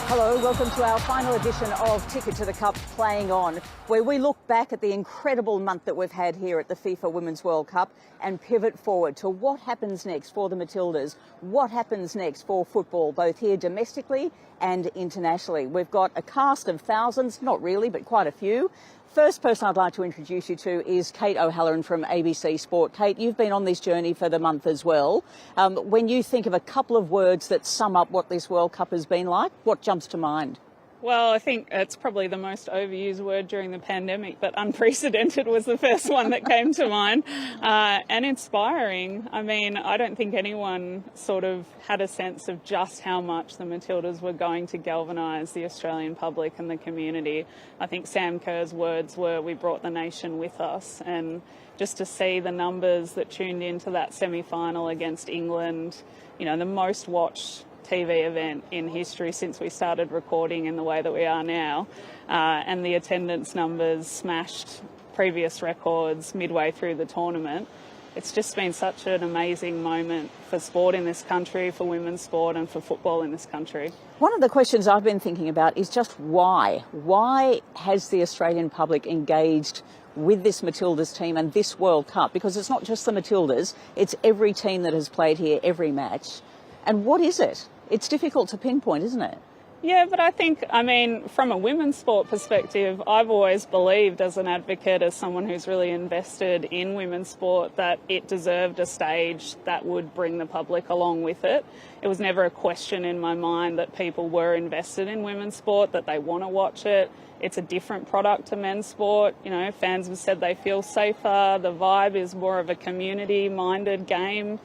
Hello, welcome to our final edition of Ticket to the Cup Playing On, where we look back at the incredible month that we've had here at the FIFA Women's World Cup and pivot forward to what happens next for the Matildas, what happens next for football, both here domestically and internationally. We've got a cast of thousands, not really, but quite a few. First person I'd like to introduce you to is Kate O'Halloran from ABC Sport. Kate, you've been on this journey for the month as well. When you think of a couple of words that sum up what this World Cup has been like, what jumps to mind? Well, I think it's probably the most overused word during the pandemic, but unprecedented was the first one that came to mind. And inspiring. I mean, I don't think anyone sort of had a sense of just how much the Matildas were going to galvanise the Australian public and the community. I think Sam Kerr's words were, "We brought the nation with us." And just to see the numbers that tuned into that semi-final against England, you know, the most watched TV event in history since we started recording in the way that we are now, and the attendance numbers smashed previous records midway through the tournament. It's just been such an amazing moment for sport in this country, for women's sport and for football in this country. One of the questions I've been thinking about is just why? Why has the Australian public engaged with this Matildas team and this World Cup? Because it's not just the Matildas, it's every team that has played here, every match. And what is it? It's difficult to pinpoint, isn't it? Yeah, but I think, I mean, from a women's sport perspective, I've always believed as an advocate, as someone who's really invested in women's sport, that it deserved a stage that would bring the public along with it. It was never a question in my mind that people were invested in women's sport, that they want to watch it. It's a different product to men's sport. You know, fans have said they feel safer. The vibe is more of a community-minded game.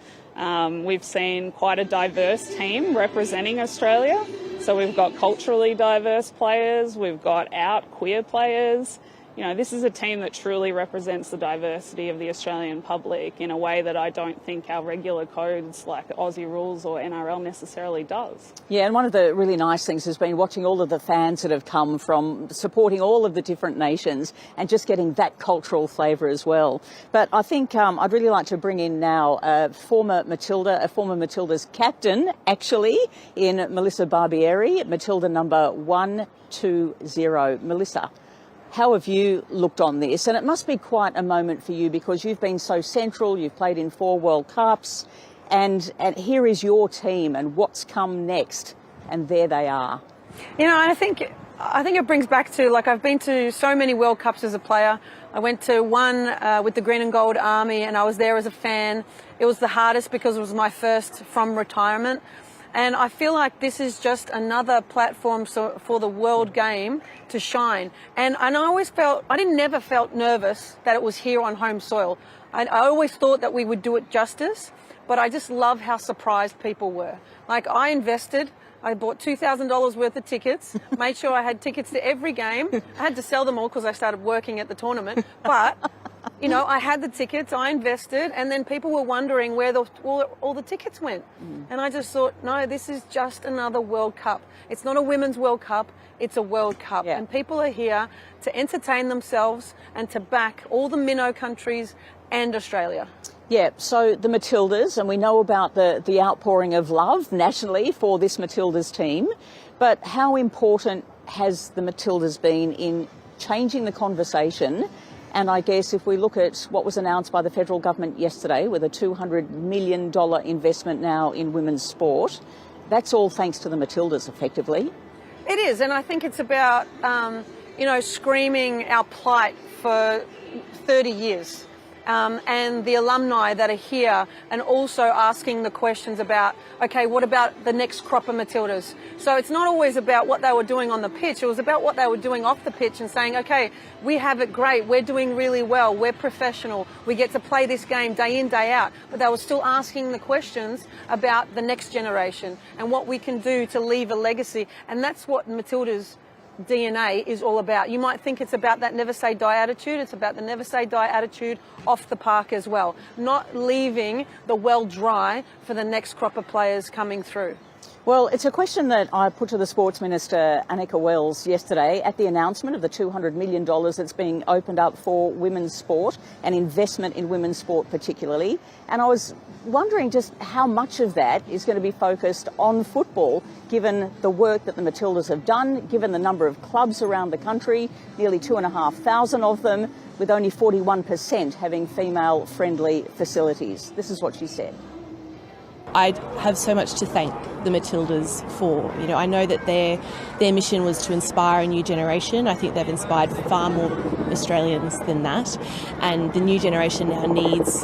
We've seen quite a diverse team representing Australia. So we've got culturally diverse players, we've got out queer players. You know, this is a team that truly represents the diversity of the Australian public in a way that I don't think our regular codes like Aussie rules or NRL necessarily does. Yeah, and one of the really nice things has been watching all of the fans that have come from supporting all of the different nations and just getting that cultural flavour as well. But I think I'd really like to bring in now a former Matildas captain, actually, in Melissa Barbieri, Matilda number 120. Melissa, how have you looked on this? And it must be quite a moment for you because you've been so central, you've played in 4 World Cups, and here is your team and what's come next, and there they are. You know, I think it brings back to, like, I've been to so many World Cups as a player. I went to one with the Green and Gold Army and I was there as a fan. It was the hardest because it was my first from retirement. And I feel like this is just another platform for the world game to shine. And I always felt, never felt nervous that it was here on home soil. I always thought that we would do it justice, but I just love how surprised people were. Like, I invested, I bought $2,000 worth of tickets, made sure I had tickets to every game. I had to sell them all because I started working at the tournament, but you know, I had the tickets, I invested, and then people were wondering where all the tickets went. And I just thought, no, this is just another World Cup. It's not a women's World Cup, it's a World Cup. Yeah. And people are here to entertain themselves and to back all the minnow countries and Australia. Yeah, so the Matildas, and we know about the outpouring of love nationally for this Matildas team, but how important has the Matildas been in changing the conversation? And I guess if we look at what was announced by the federal government yesterday with a $200 million investment now in women's sport, that's all thanks to the Matildas, effectively. It is, and I think it's about, you know, screaming our plight for 30 years. And the alumni that are here, and also asking the questions about, okay, what about the next crop of Matildas? So it's not always about what they were doing on the pitch, it was about what they were doing off the pitch and saying, okay, we have it great, we're doing really well, we're professional, we get to play this game day in, day out. But they were still asking the questions about the next generation and what we can do to leave a legacy. And that's what Matildas DNA is all about. You might think it's about that never say die attitude. It's about the never say die attitude off the park as well. Not leaving the well dry for the next crop of players coming through. Well, it's a question that I put to the Sports Minister, Annika Wells, yesterday at the announcement of the $200 million that's being opened up for women's sport and investment in women's sport particularly. And I was wondering just how much of that is going to be focused on football, given the work that the Matildas have done, given the number of clubs around the country, nearly 2,500 of them, with only 41% having female-friendly facilities. This is what she said. I have so much to thank the Matildas for. You know, I know that their mission was to inspire a new generation. I think they've inspired far more Australians than that. And the new generation now needs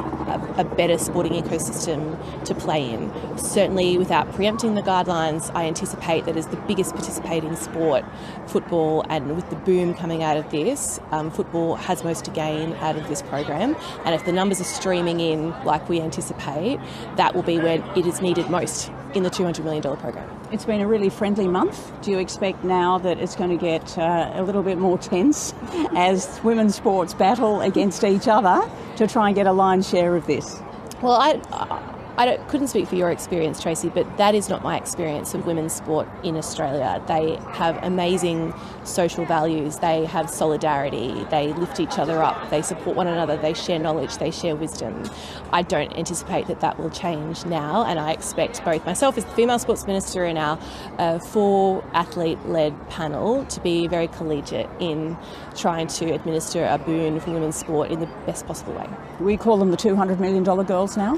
a better sporting ecosystem to play in. Certainly, without preempting the guidelines, I anticipate that as the biggest participating sport, football, and with the boom coming out of this, football has most to gain out of this program. And if the numbers are streaming in like we anticipate, that will be when it is needed most in the $200 million program. It's been a really friendly month. Do you expect now that it's going to get a little bit more tense as women's sports battle against each other to try and get a lion's share of this? Well, couldn't speak for your experience, Tracey, but that is not my experience of women's sport in Australia. They have amazing social values. They have solidarity. They lift each other up. They support one another. They share knowledge. They share wisdom. I don't anticipate that will change now, and I expect both myself as the female sports minister and our 4-athlete-led panel to be very collegiate in trying to administer a boon for women's sport in the best possible way. We call them the $200 million girls now.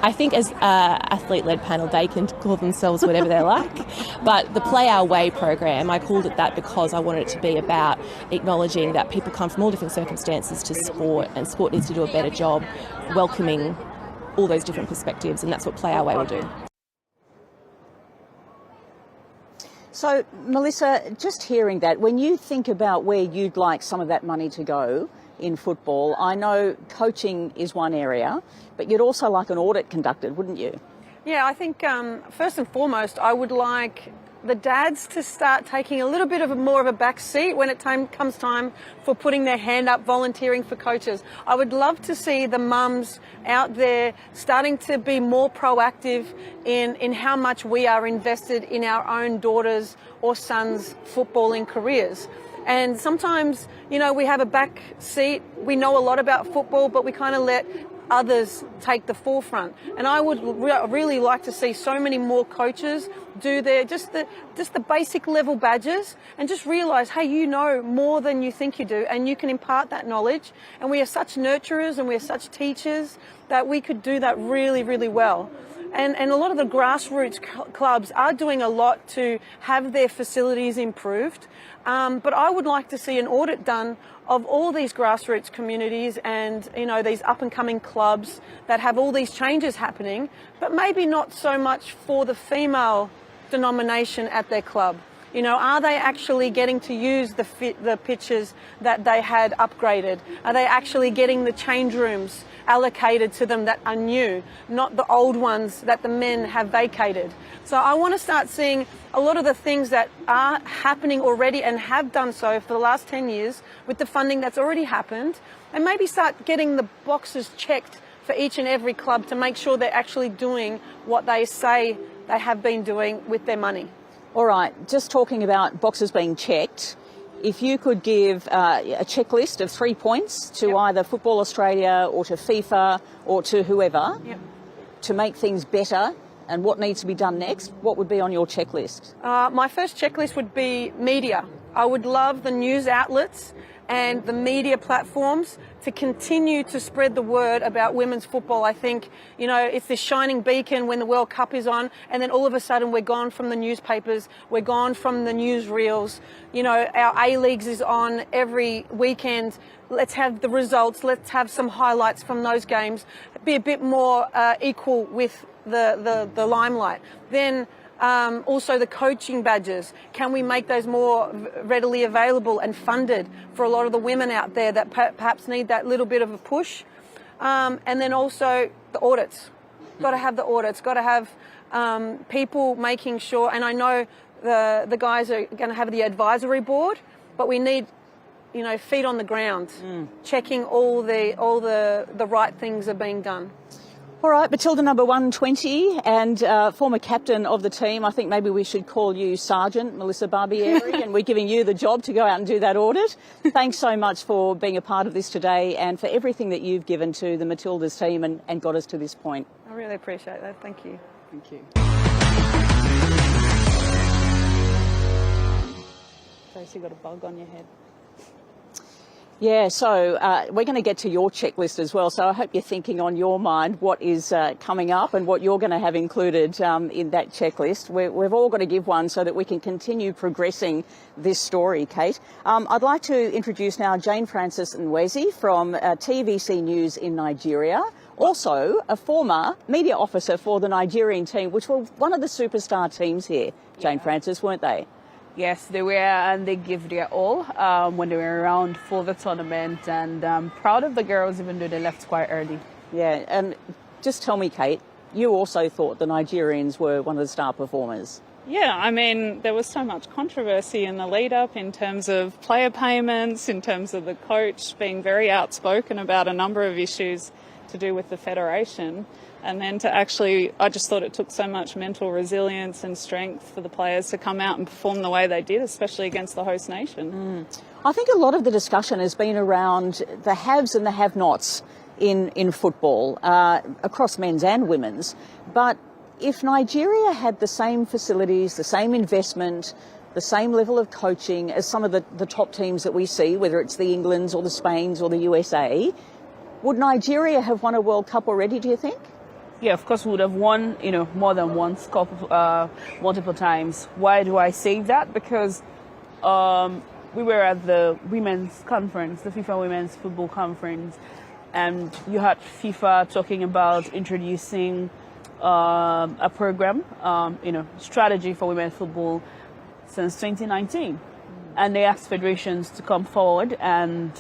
I think as athlete-led panel, they can call themselves whatever they like. But the Play Our Way program, I called it that because I wanted it to be about acknowledging that people come from all different circumstances to sport, and sport needs to do a better job welcoming all those different perspectives, and that's what Play Our Way will do. So, Melissa, just hearing that, when you think about where you'd like some of that money to go in football, I know coaching is one area, but you'd also like an audit conducted, wouldn't you? Yeah, I think first and foremost, I would like the dads to start taking a little bit of more of a back seat when it comes time for putting their hand up, volunteering for coaches. I would love to see the mums out there starting to be more proactive in how much we are invested in our own daughters' or sons' footballing careers. And sometimes, you know, we have a back seat. We know a lot about football, but we kind of let others take the forefront. And I would really like to see so many more coaches do their just the basic level badges and just realise, hey, you know more than you think you do, and you can impart that knowledge. And we are such nurturers and we are such teachers that we could do that really, really well. And a lot of the grassroots clubs are doing a lot to have their facilities improved. But I would like to see an audit done of all these grassroots communities and, you know, these up and coming clubs that have all these changes happening, but maybe not so much for the female denomination at their club. You know, are they actually getting to use the pitches that they had upgraded? Are they actually getting the change rooms allocated to them that are new, not the old ones that the men have vacated? So I want to start seeing a lot of the things that are happening already and have done so for the last 10 years with the funding that's already happened, and maybe start getting the boxes checked for each and every club to make sure they're actually doing what they say they have been doing with their money. All right, just talking about boxes being checked, if you could give a checklist of 3 points to either Football Australia or to FIFA or to whoever to make things better and what needs to be done next, what would be on your checklist? My first checklist would be media. I would love the news outlets and the media platforms to continue to spread the word about women's football. I think, you know, it's this shining beacon when the World Cup is on, and then all of a sudden we're gone from the newspapers, we're gone from the newsreels. You know, our A-Leagues is on every weekend. Let's have the results, let's have some highlights from those games, be a bit more equal with the limelight. Then also the coaching badges. Can we make those more readily available and funded for a lot of the women out there that perhaps need that little bit of a push? And then also the audits. Got to have the audits, got to have people making sure, and I know the guys are going to have the advisory board, but we need, you know, feet on the ground, checking all the right things are being done. All right, Matilda number 120 and former captain of the team. I think maybe we should call you Sergeant Melissa Barbieri and we're giving you the job to go out and do that audit. Thanks so much for being a part of this today and for everything that you've given to the Matildas team and got us to this point. I really appreciate that. Thank you. Thank you. Tracey, got a bug on your head. Yeah, so we're going to get to your checklist as well. So I hope you're thinking on your mind what is coming up and what you're going to have included in that checklist. We've all got to give one so that we can continue progressing this story, Kate. I'd like to introduce now Jane Francis Nwezi from TVC News in Nigeria. Also, a former media officer for the Nigerian team, which were one of the superstar teams here, Jane Francis, weren't they? Yes, they were, and they gave their all when they were around for the tournament, and I'm proud of the girls, even though they left quite early. Yeah, and just tell me, Kate, you also thought the Nigerians were one of the star performers. Yeah, I mean, there was so much controversy in the lead-up in terms of player payments, in terms of the coach being very outspoken about a number of issues to do with the federation. And then to actually, I just thought it took so much mental resilience and strength for the players to come out and perform the way they did, especially against the host nation. I think a lot of the discussion has been around the haves and the have-nots in football, across men's and women's. But if Nigeria had the same facilities, the same investment, the same level of coaching as some of the top teams that we see, whether it's the Englands or the Spains or the USA, would Nigeria have won a World Cup already, do you think? Yeah, of course, we would have won, more than once, multiple times. Why do I say that? Because we were at the women's conference, the FIFA Women's Football Conference, and you had FIFA talking about introducing a program, strategy for women's football since 2019. And they asked federations to come forward and,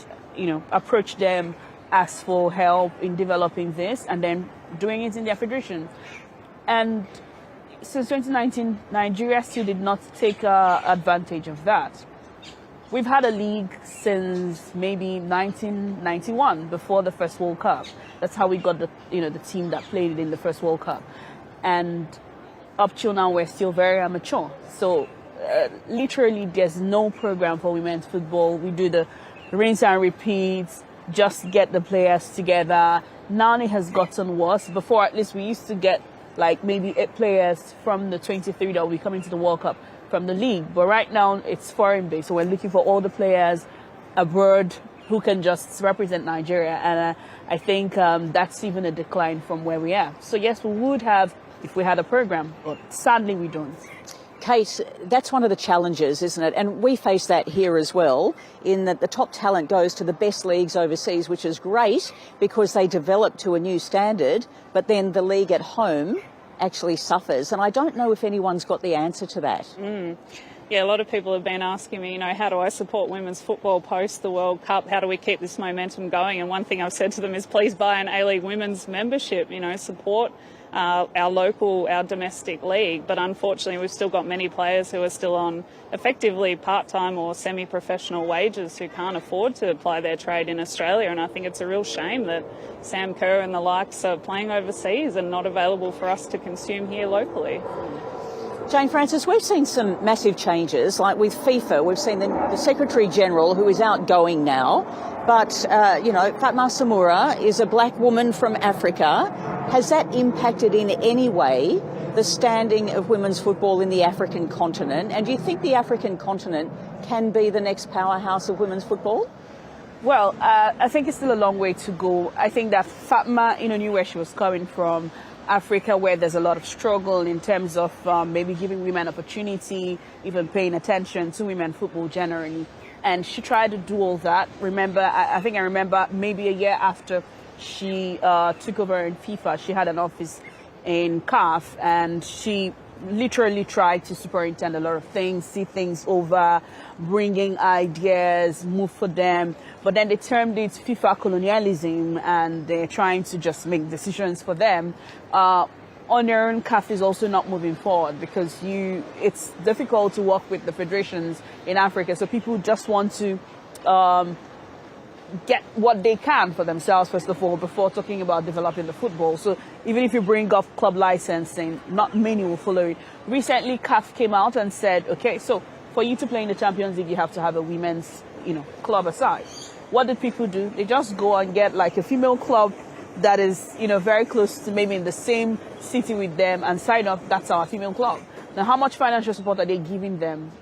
approach them, ask for help in developing this, and then doing it in their federation. And since 2019, Nigeria still did not take advantage of that. We've had a league since maybe 1991, before the first World Cup. That's how we got the team that played in the first World Cup. And up till now, we're still very amateur. So literally, there's no program for women's football. We do the rinse and repeats, just get the players together. Now it has gotten worse. Before, at least, we used to get like maybe 8 players from the 23 that will be coming to the World Cup from the league. But right now it's foreign based. So we're looking for all the players abroad who can just represent Nigeria. And I think that's even a decline from where we are. So yes, we would have if we had a program, but sadly we don't. Kate, that's one of the challenges, isn't it? And we face that here as well, in that the top talent goes to the best leagues overseas, which is great because they develop to a new standard, but then the league at home actually suffers. And I don't know if anyone's got the answer to that. Yeah, a lot of people have been asking me, how do I support women's football post the World Cup? How do we keep this momentum going? And one thing I've said to them is please buy an A-League women's membership, support our local, our domestic league. But unfortunately, we've still got many players who are still on effectively part-time or semi-professional wages who can't afford to apply their trade in Australia. And I think it's a real shame that Sam Kerr and the likes are playing overseas and not available for us to consume here locally. Jane Francis, we've seen some massive changes, like with FIFA. We've seen the Secretary General, who is outgoing now, but, Fatma Samura is a black woman from Africa. Has that impacted in any way the standing of women's football in the African continent? And do you think the African continent can be the next powerhouse of women's football? Well, I think it's still a long way to go. I think that Fatma, knew where she was coming from. Africa, where there's a lot of struggle in terms of maybe giving women opportunity, even paying attention to women football generally. And she tried to do all that. I remember maybe a year after she took over in FIFA, she had an office in CAF, and she literally tried to superintend a lot of things, see things over, bringing ideas, move for them. But then they termed it FIFA colonialism, and they're trying to just make decisions for them. On their own, CAF is also not moving forward because it's difficult to work with the federations in Africa. So people just want to get what they can for themselves, first of all, before talking about developing the football. So even if you bring up club licensing, not many will follow it. Recently, CAF came out and said, okay, so for you to play in the Champions League, you have to have a women's, club aside. What did people do? They just go and get like a female club that is, very close to maybe in the same city with them and sign up. That's our female club. Now, how much financial support are they giving them?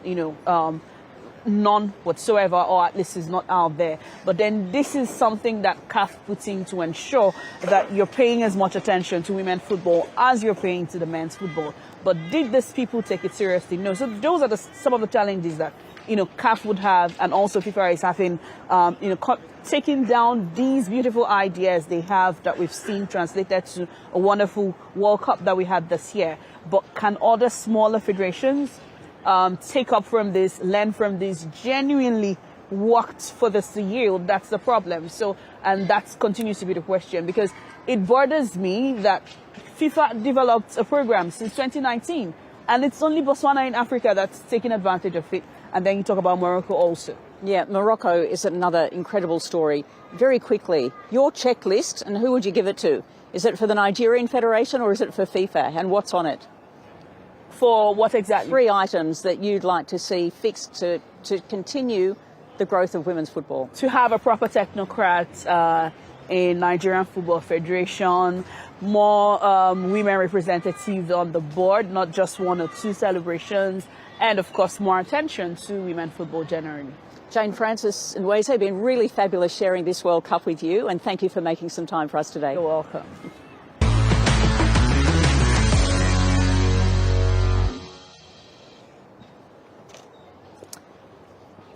None whatsoever, or at least is not out there. But then this is something that CAF puts in to ensure that you're paying as much attention to women's football as you're paying to the men's football. But did these people take it seriously? No. So those are some of the challenges that CAF would have, and also FIFA is having, taking down these beautiful ideas they have that we've seen translated to a wonderful World Cup that we had this year. But can other smaller federations take up from this, learn from this, genuinely worked for this to yield? That's the problem. So, and that continues to be the question, because it bothers me that FIFA developed a program since 2019, and it's only Botswana in Africa that's taking advantage of it. And then you talk about Morocco also. Yeah, Morocco is another incredible story. Very quickly, your checklist, and who would you give it to? Is it for the Nigerian Federation or is it for FIFA? And what's on it? For what exactly? 3 items that you'd like to see fixed to continue the growth of women's football. To have a proper technocrat in Nigerian Football Federation, more women representatives on the board, not just 1 or 2 celebrations, and of course more attention to women football generally. Jane Francis and Nweze, been really fabulous sharing this World Cup with you, and thank you for making some time for us today. You're welcome.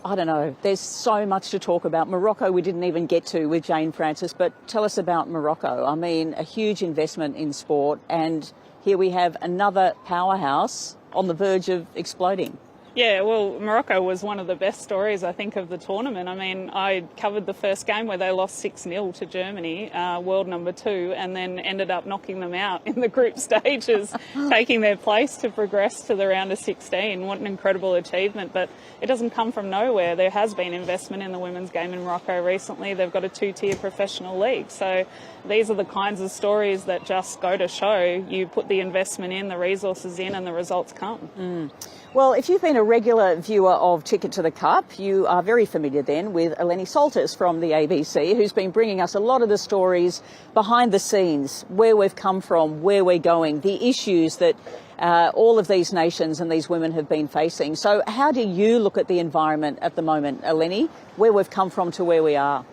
I don't know, there's so much to talk about. Morocco we didn't even get to with Jane Francis, but tell us about Morocco. I mean, a huge investment in sport, and here we have another powerhouse on the verge of exploding. Yeah, well, Morocco was one of the best stories, I think, of the tournament. I mean, I covered the first game where they lost 6-0 to Germany, world number 2, and then ended up knocking them out in the group stages, taking their place to progress to the round of 16. What an incredible achievement. But it doesn't come from nowhere. There has been investment in the women's game in Morocco recently. They've got a 2-tier professional league. So these are the kinds of stories that just go to show you put the investment in, the resources in, and the results come. Well, if you've been a regular viewer of Ticket to the Cup, you are very familiar then with Eleni Soltis from the ABC, who's been bringing us a lot of the stories behind the scenes, where we've come from, where we're going, the issues that all of these nations and these women have been facing. So how do you look at the environment at the moment, Eleni, where we've come from to where we are?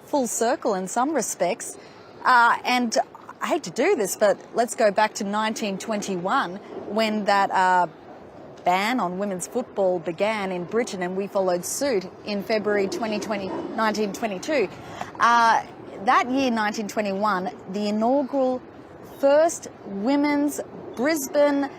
Full circle in some respects. And I hate to do this, but let's go back to 1921 when that ban on women's football began in Britain, and we followed suit in February 1922. That year, 1921, the inaugural first women's Brisbane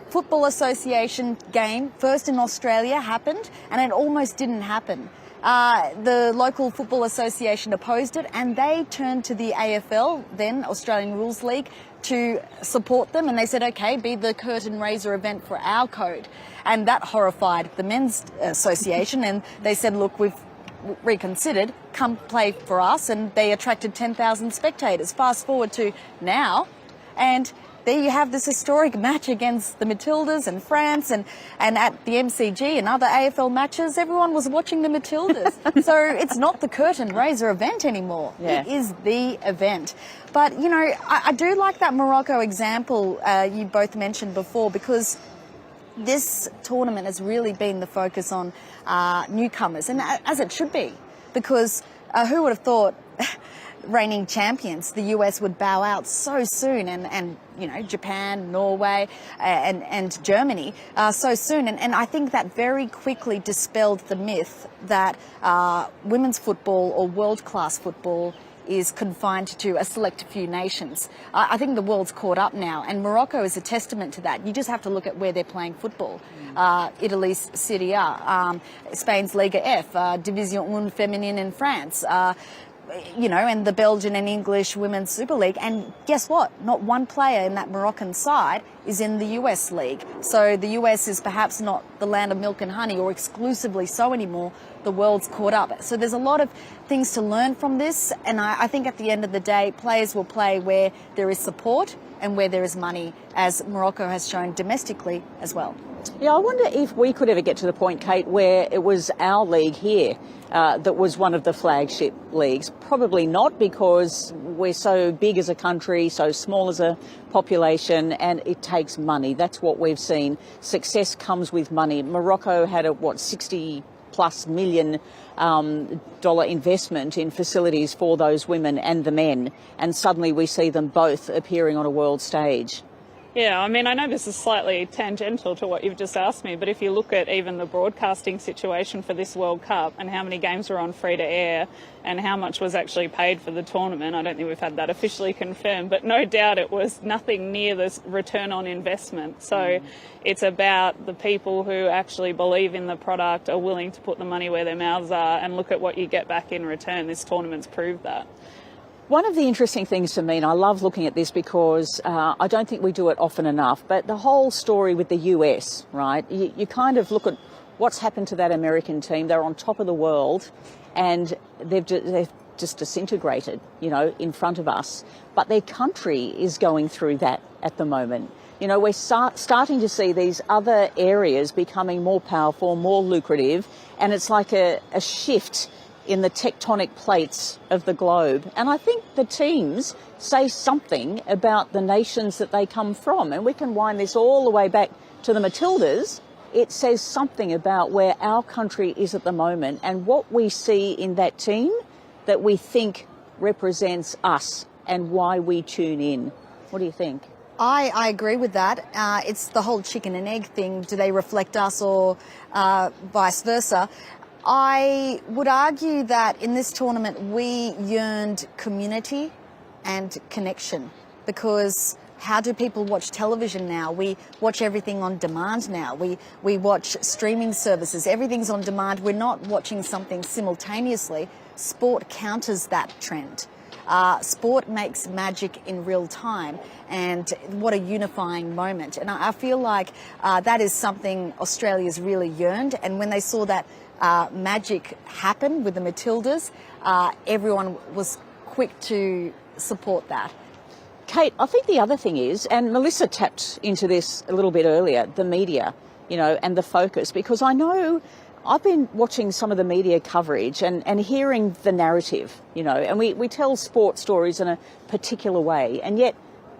Football Association game, first in Australia, happened, and it almost didn't happen. The local football association opposed it, and they turned to the AFL, then Australian Rules League, to support them, and they said, okay, be the curtain raiser event for our code. And that horrified the men's association, and they said, look, we've reconsidered, come play for us, and they attracted 10,000 spectators. Fast forward to now, and there you have this historic match against the Matildas and France, and at the MCG and other AFL matches, everyone was watching the Matildas. So it's not the curtain raiser event anymore. Yeah. It is the event. But, you know, I do like that Morocco example you both mentioned before, because this tournament has really been the focus on newcomers, and as it should be, because who would have thought reigning champions, the US, would bow out so soon, and you know, Japan, Norway, and Germany so soon. And I think that very quickly dispelled the myth that women's football or world-class football is confined to a select few nations. I think the world's caught up now, and Morocco is a testament to that. You just have to look at where they're playing football. Italy's Serie A, Spain's Liga F, Division 1 Feminine in France, and the Belgian and English Women's Super League. And guess what? Not one player in that Moroccan side is in the US League. So the US is perhaps not the land of milk and honey, or exclusively so anymore. The world's caught up. So there's a lot of things to learn from this. And I think at the end of the day, players will play where there is support and where there is money, as Morocco has shown domestically as well. Yeah, I wonder if we could ever get to the point, Kate, where it was our league here that was one of the flagship leagues. Probably not, because we're so big as a country, so small as a population, and it takes money. That's what we've seen. Success comes with money. Morocco had a, $60+ million dollar investment in facilities for those women and the men, and suddenly we see them both appearing on a world stage. Yeah, I mean, I know this is slightly tangential to what you've just asked me, but if you look at even the broadcasting situation for this World Cup and how many games were on free to air and how much was actually paid for the tournament, I don't think we've had that officially confirmed, but no doubt it was nothing near this return on investment. So it's about the people who actually believe in the product, are willing to put the money where their mouths are, and look at what you get back in return. This tournament's proved that. One of the interesting things to me, and I love looking at this because I don't think we do it often enough, but the whole story with the US, right? You kind of look at what's happened to that American team. They're on top of the world, and they've just disintegrated, in front of us. But their country is going through that at the moment. We're starting to see these other areas becoming more powerful, more lucrative, and it's like a shift in the tectonic plates of the globe. And I think the teams say something about the nations that they come from. And we can wind this all the way back to the Matildas. It says something about where our country is at the moment and what we see in that team that we think represents us and why we tune in. What do you think? I agree with that. It's the whole chicken and egg thing. Do they reflect us or vice versa? I would argue that in this tournament we yearned community and connection, because how do people watch television now? We watch everything on demand now. We watch streaming services. Everything's on demand. We're not watching something simultaneously. Sport counters that trend. Sport makes magic in real time, and what a unifying moment. And I feel like that is something Australia's really yearned, and when they saw that magic happen with the Matildas, everyone was quick to support that. Kate, I think the other thing is, and Melissa tapped into this a little bit earlier, the media, and the focus, because I know I've been watching some of the media coverage and hearing the narrative, and we tell sports stories in a particular way, and yet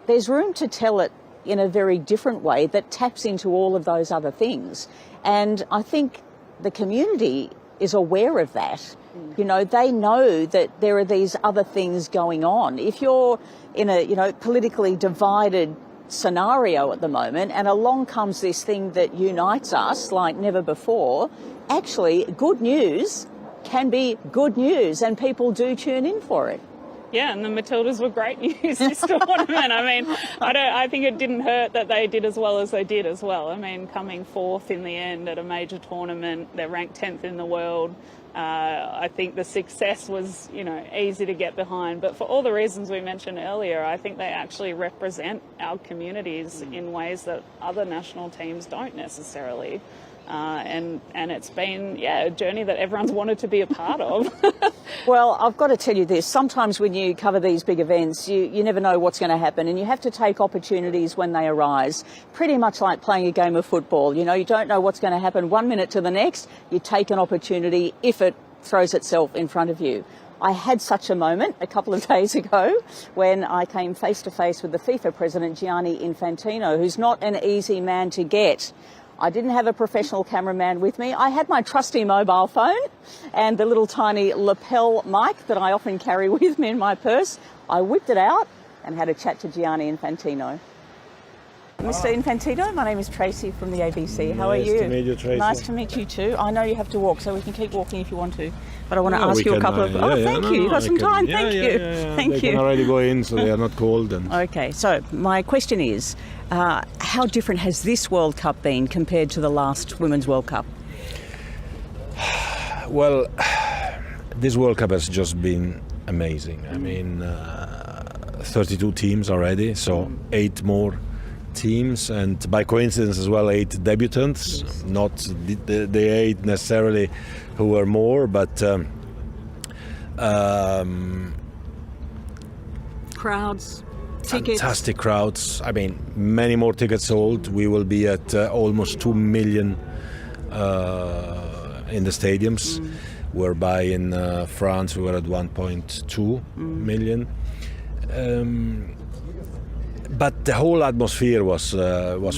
there's room to tell it in a very different way that taps into all of those other things. And I think the community is aware of that. They know that there are these other things going on. If you're in a, politically divided scenario at the moment and along comes this thing that unites us like never before, actually good news can be good news and people do tune in for it. Yeah, and the Matildas were great news this tournament. I mean, I think it didn't hurt that they did as well as they did as well. I mean, coming fourth in the end at a major tournament, they're ranked 10th in the world. I think the success was, easy to get behind. But for all the reasons we mentioned earlier, I think they actually represent our communities in ways that other national teams don't necessarily. And it's been, a journey that everyone's wanted to be a part of. Well, I've got to tell you this. Sometimes when you cover these big events, you never know what's going to happen, and you have to take opportunities when they arise. Pretty much like playing a game of football. You don't know what's going to happen 1 minute to the next. You take an opportunity if it throws itself in front of you. I had such a moment a couple of days ago when I came face to face with the FIFA president, Gianni Infantino, who's not an easy man to get. I didn't have a professional cameraman with me. I had my trusty mobile phone and the little tiny lapel mic that I often carry with me in my purse. I whipped it out and had a chat to Gianni Infantino. Mr. Infantino, my name is Tracey from the ABC. How are you? Nice to meet you, Tracey. Nice to meet you too. I know you have to walk, so we can keep walking if you want to. But I want to ask you a couple of... Thank you. You've got some time. Thank you. Thank you. They can already go in, so they are not cold. And... Okay, so my question is, how different has this World Cup been compared to the last Women's World Cup? Well, this World Cup has just been amazing. I mean, 32 teams already, so 8 more teams, and by coincidence as well 8 debutants. Yes. Not the 8 necessarily who were more, but crowds, tickets. Fantastic crowds. I mean, many more tickets sold. We will be at almost 2 million in the stadiums, whereby in France we were at 1.2 million. But the whole atmosphere was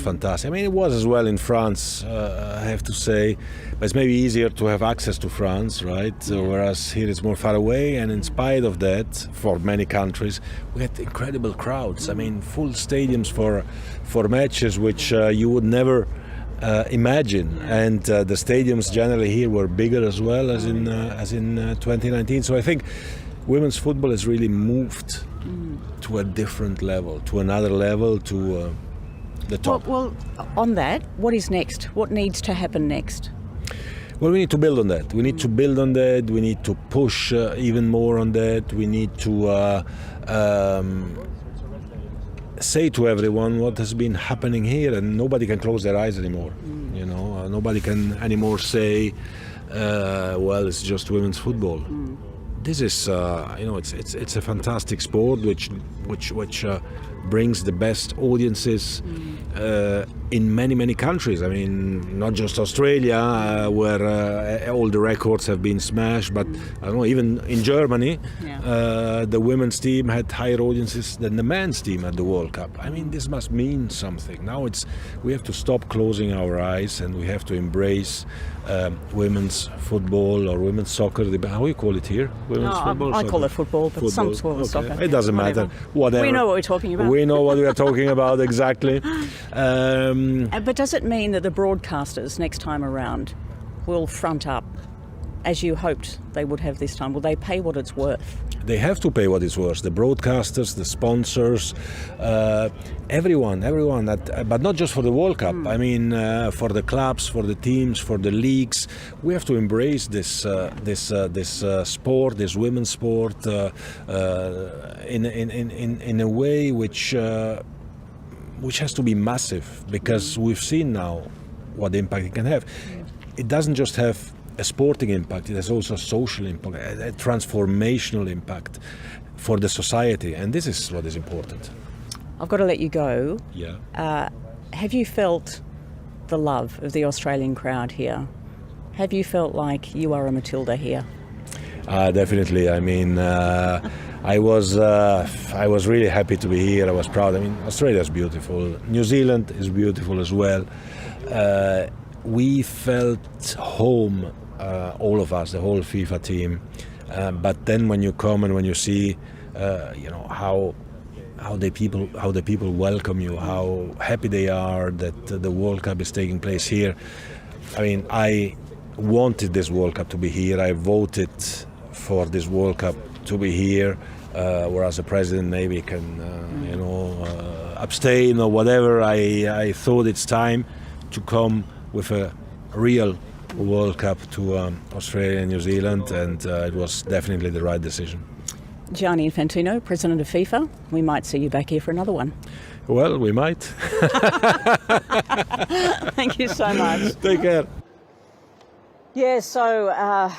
fantastic. I mean, it was as well in France, I have to say. But it's maybe easier to have access to France, right? Whereas here it's more far away. And in spite of that, for many countries, we had incredible crowds. I mean, full stadiums for matches which you would never imagine. And the stadiums generally here were bigger as well as in 2019. So I think women's football has really moved to a different level, to another level, to the top. Well, on that, what is next? What needs to happen next? Well, we need to build on that. We need to build on that. We need to push even more on that. We need to say to everyone what has been happening here, and nobody can close their eyes anymore. You know, nobody can anymore say, well, it's just women's football. This is, it's a fantastic sport which brings the best audiences in many countries. I mean, not just Australia, where all the records have been smashed, but I don't know, even in Germany, the women's team had higher audiences than the men's team at the World Cup. I mean, this must mean something. Now we have to stop closing our eyes, and we have to embrace women's football or women's soccer. How do you call it here? Women's football? I call it football, but some call it soccer. It doesn't matter. Whatever. We know what we're talking about. We know what we are talking about, exactly. But does it mean that the broadcasters next time around will front up, as you hoped they would have this time? Will they pay what it's worth? They have to pay what it's worth. The broadcasters, the sponsors, everyone. But not just for the World Cup. I mean, for the clubs, for the teams, for the leagues. We have to embrace this sport, this women's sport, in a way which has to be massive, because we've seen now what impact it can have. It doesn't just have a sporting impact, it has also a social impact, a transformational impact for the society, and this is what is important. I've got to let you go. Yeah. Have you felt the love of the Australian crowd here? Have you felt like you are a Matilda here? Definitely. I mean, I was really happy to be here. I was proud. I mean, Australia is beautiful. New Zealand is beautiful as well. We felt home, all of us, the whole FIFA team. But then when you come and when you see, how the people welcome you, how happy they are that the World Cup is taking place here. I mean, I wanted this World Cup to be here. I voted for this World Cup to be here, whereas the president maybe can, abstain or whatever. I thought it's time to come with a real World Cup to Australia and New Zealand, and it was definitely the right decision. Gianni Infantino, President of FIFA, we might see you back here for another one. Well, we might. Thank you so much. Take care. Yeah, so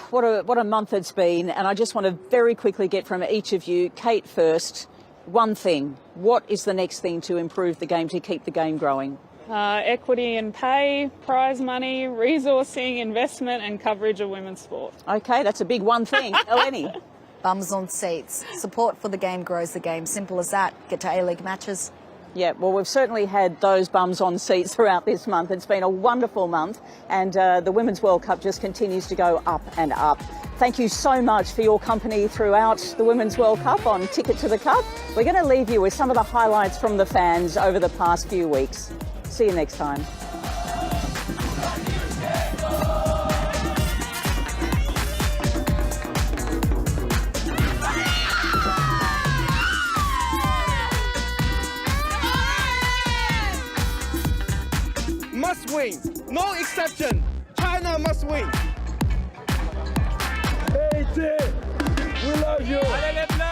what a month it's been, and I just want to very quickly get from each of you, Kate first, one thing. What is the next thing to improve the game, to keep the game growing? Equity in pay, prize money, resourcing, investment and coverage of women's sport. Okay, that's a big one thing. Eleni? Bums on seats. Support for the game grows the game. Simple as that. Get to A-League matches. Yeah, well, we've certainly had those bums on seats throughout this month. It's been a wonderful month, and the Women's World Cup just continues to go up and up. Thank you so much for your company throughout the Women's World Cup on Ticket to the Cup. We're going to leave you with some of the highlights from the fans over the past few weeks. See you next time. Must win, no exception. China must win. 80. We love you. Allez les Bleus!